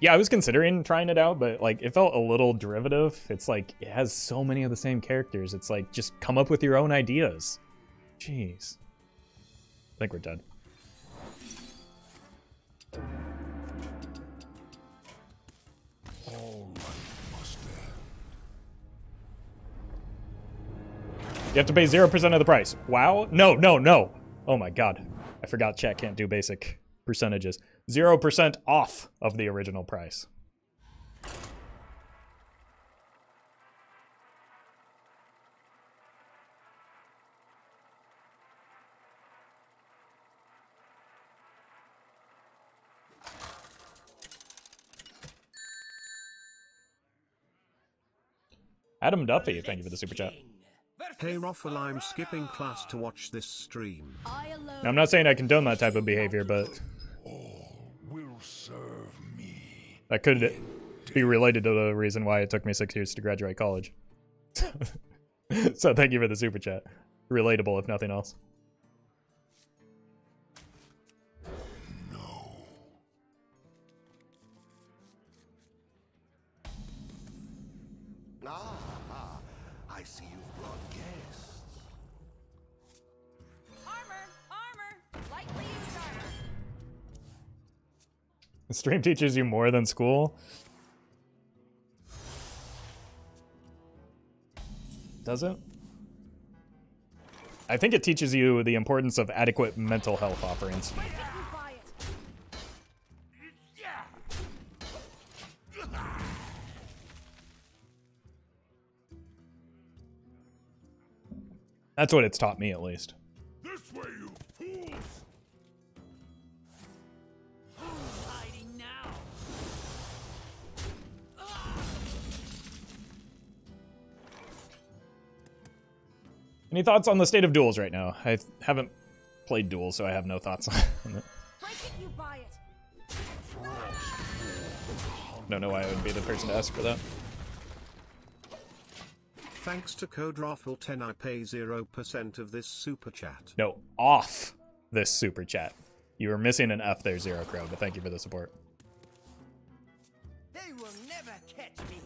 Yeah, I was considering trying it out, but like it felt a little derivative. It's like it has so many of the same characters. It's like just come up with your own ideas. Jeez. I think we're dead. You have to pay 0% of the price. Wow. No, no, no. Oh my god. I forgot chat can't do basic percentages. 0% off of the original price. Adam Duffy, thank you for the super chat. Hey Roffle, I'm skipping class to watch this stream. I alone. Now, I'm not saying I condone that type of behavior, but Will serve me. that could be related to the reason why it took me 6 years to graduate college. So thank you for the super chat. Relatable, if nothing else. Ah, I see you've brought guests. Armor! Lightly used armor. The stream teaches you more than school. Does it? I think it teaches you the importance of adequate mental health offerings. Where did you buy it? That's what it's taught me, at least. This way, you fools! Who's hiding now? Any thoughts on the state of duels right now? I haven't played duels, so I have no thoughts on it. Where did you buy it? Don't know why I would be the person to ask for that. Thanks to code Roffle10 I pay 0% of this super chat. No, off this super chat. You were missing an F there, Zero Crow, but thank you for the support. They will never catch me.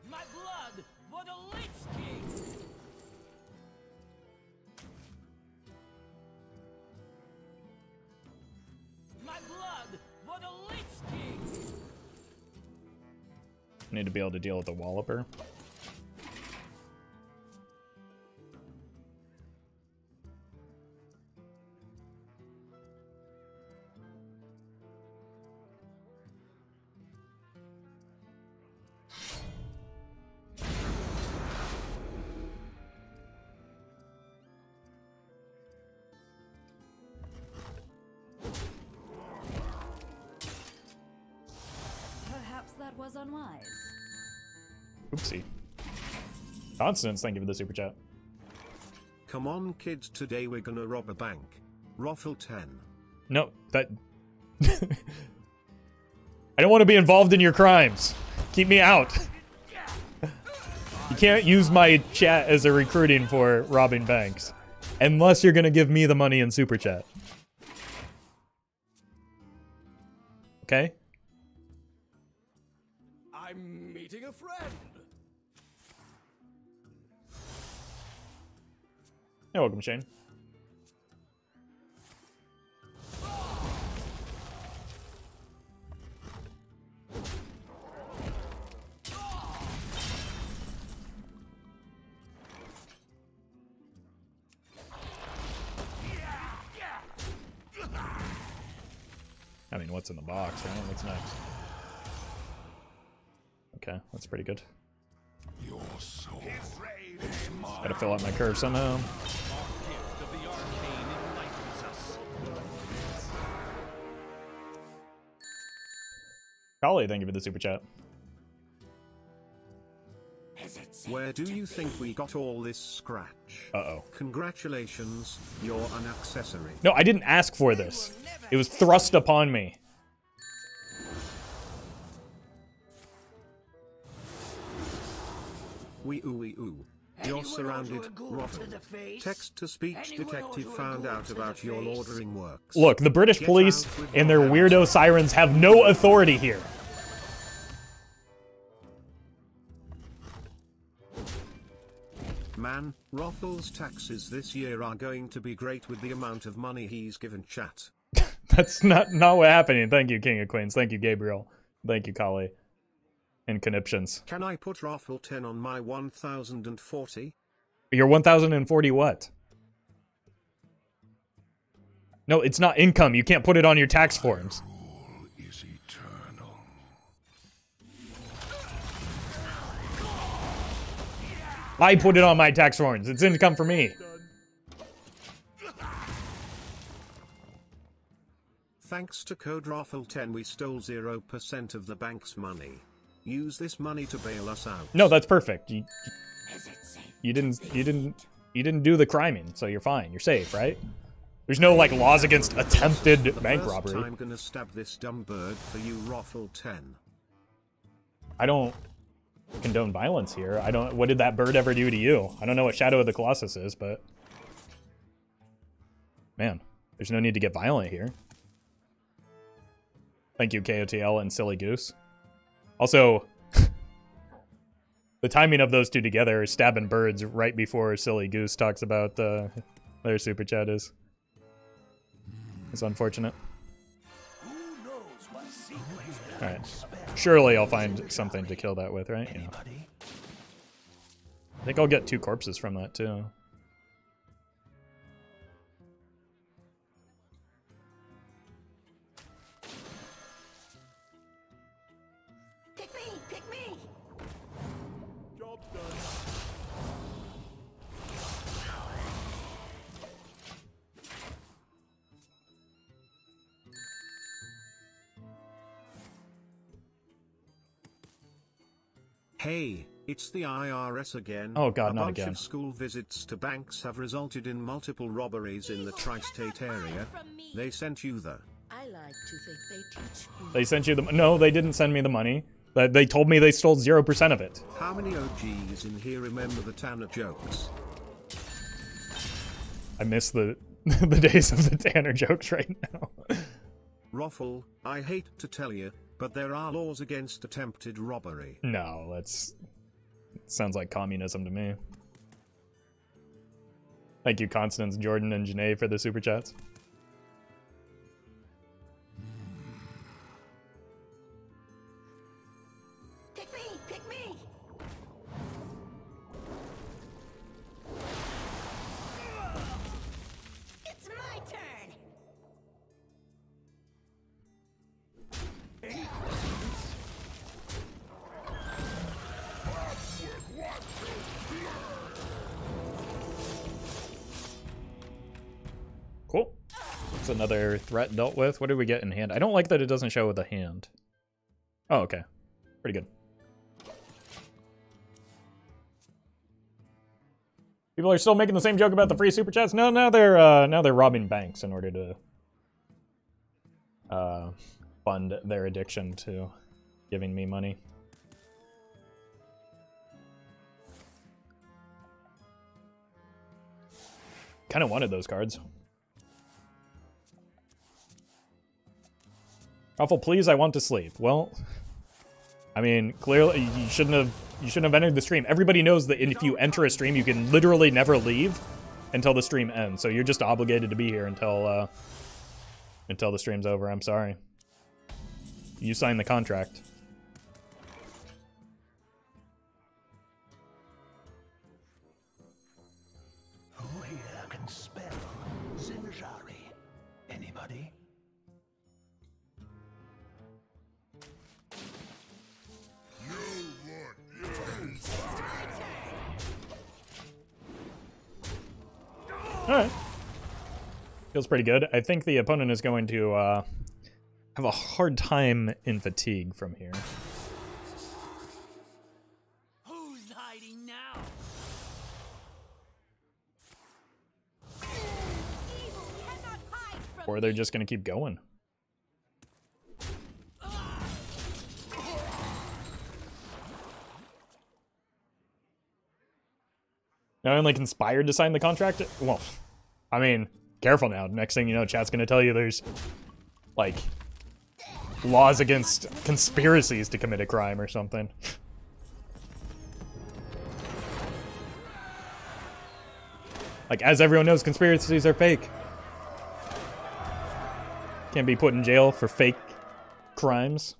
My blood for the Lich King. My blood for the Lich King. Need to be able to deal with the Walloper. Perhaps that was unwise. Oopsie. Constance, thank you for the super chat. Come on kids, today we're gonna rob a bank. Roffle10. No, that... I don't want to be involved in your crimes. Keep me out. You can't use my chat as a recruiting for robbing banks. Unless you're gonna give me the money in super chat. Okay? I'm meeting a friend. You're welcome, Shane. I mean, what's in the box, right? What's next? Okay, that's pretty good. Your soul. Gotta fill out my curve somehow. Gift of the arcane enlightens us. Golly, thank you for the super chat. Where do you think we got all this scratch? Uh-oh. Congratulations, you're an accessory. No, I didn't ask for this. It was thrust upon me. Wee ooh. You're surrounded, Roffle. Text-to-speech detective found out about your laundering works. Look, the British Get police out with and your their hands weirdo up. sirens have no authority here. Man, Roffle's taxes this year are going to be great with the amount of money he's given chat. That's not what happening. Thank you, King of Queens. Thank you, Gabriel. Thank you, Kali. And conniptions. Can I put Roffle10 on my 1040? Your 1,040 what? No, it's not income. You can't put it on your tax forms. Rule is eternal. I put it on my tax forms. It's income for me. Thanks to code Raffle10 we stole 0% of the bank's money. Use this money to bail us out. No, that's perfect. Is it safe? You didn't do the criming, so you're fine. You're safe, right? There's no like laws against attempted bank First robbery. I'm gonna stab this dumb bird for you, Raffle10. I don't condone violence here. I don't. What did that bird ever do to you? I don't know what Shadow of the Colossus is, but man, there's no need to get violent here. Thank you, KOTL and Silly Goose. Also, the timing of those two together, stabbing birds right before Silly Goose talks about their super chat is unfortunate. Who knows what secrets will All right, unspell? surely I'll find something to kill that with, right? Yeah. Anybody? I think I'll get 2 corpses from that too. Pick me! Pick me! Hey, it's the IRS again. Oh God, a not bunch again. of school visits to banks have resulted in multiple robberies in the tri-state area. They sent you the... I like to think they teach me. They sent you the... No, they didn't send me the money. They told me they stole 0% of it. How many OGs in here remember the Tanner jokes? I miss the the days of the Tanner jokes right now. Raffle, I hate to tell you, but there are laws against attempted robbery. No, that's... sounds like communism to me. Thank you, Constance, Jordan, and Janae for the super chats. Pick me! Pick me! It's my turn! Cool. That's another threat dealt with. What did we get in hand? I don't like that it doesn't show with a hand. Oh, okay. Pretty good. People are still making the same joke about the free super chats. No, now they're robbing banks in order to fund their addiction to giving me money. Kind of wanted those cards. Ruffle, please, I want to sleep. Well, I mean, clearly you shouldn't have entered the stream. Everybody knows that if you enter a stream, you can literally never leave until the stream ends. So you're just obligated to be here until the stream's over. I'm sorry. You signed the contract. Who here can spell Zinjari? Anybody? Alright. Feels pretty good. I think the opponent is going to have a hard time in fatigue from here. Who's hiding now? Evil cannot hide from Or they're just going to keep going. Not only conspired to sign the contract, well, I mean, careful now. Next thing you know, chat's going to tell you there's, like, laws against conspiracies to commit a crime or something. Like, as everyone knows, conspiracies are fake. Can't be put in jail for fake crimes.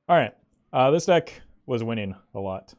Alright, this deck was winning a lot.